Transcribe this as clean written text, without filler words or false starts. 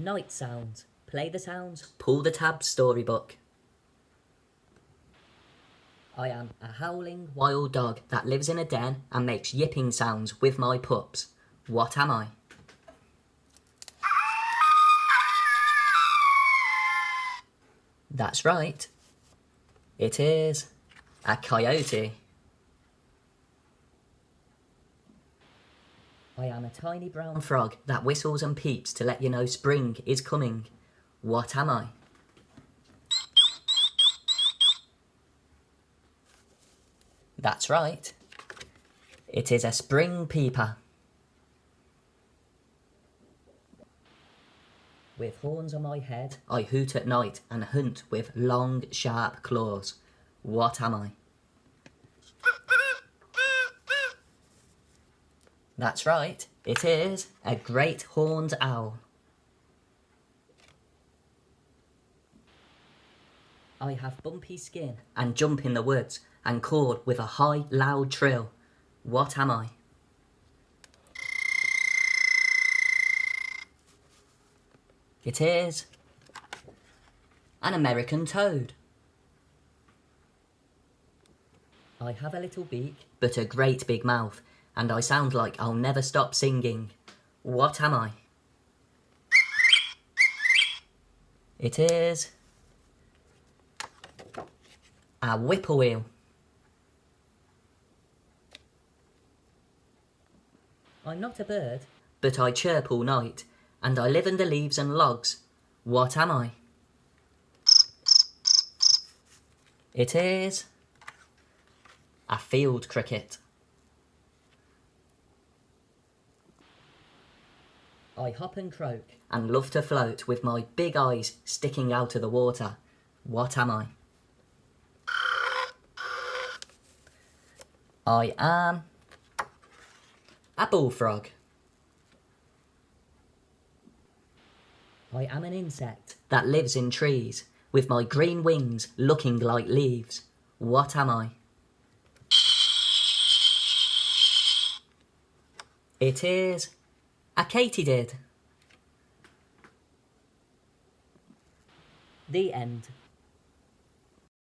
Night sounds. Play the sounds. Pull the tab, storybook. I am a howling Wild dog that lives in a den and makes yipping sounds with my pups. What am I? That's right. It is a coyote. I am a tiny brown Frog that whistles and peeps to let you know spring is coming. What am I? That's right. It is a spring peeper. with horns on my head. I hoot at night and hunt with long, sharp claws. What am I? That's right, it is a great horned owl. I have bumpy skin And jump in the woods and call with a high, loud trill. What am I? It is an American toad. I have a little beak, But a great big mouth, and I sound like I'll never stop singing. What am I? It is a whippoorwill. I'm not a bird, But I chirp all night, and I live under leaves and logs. What am I? It is a field cricket. I hop and croak, And love to float with my big eyes sticking out of the water. What am I? I am a bullfrog. I am an insect, That lives in trees, with my green wings looking like leaves. What am I? It is a katydid. the end.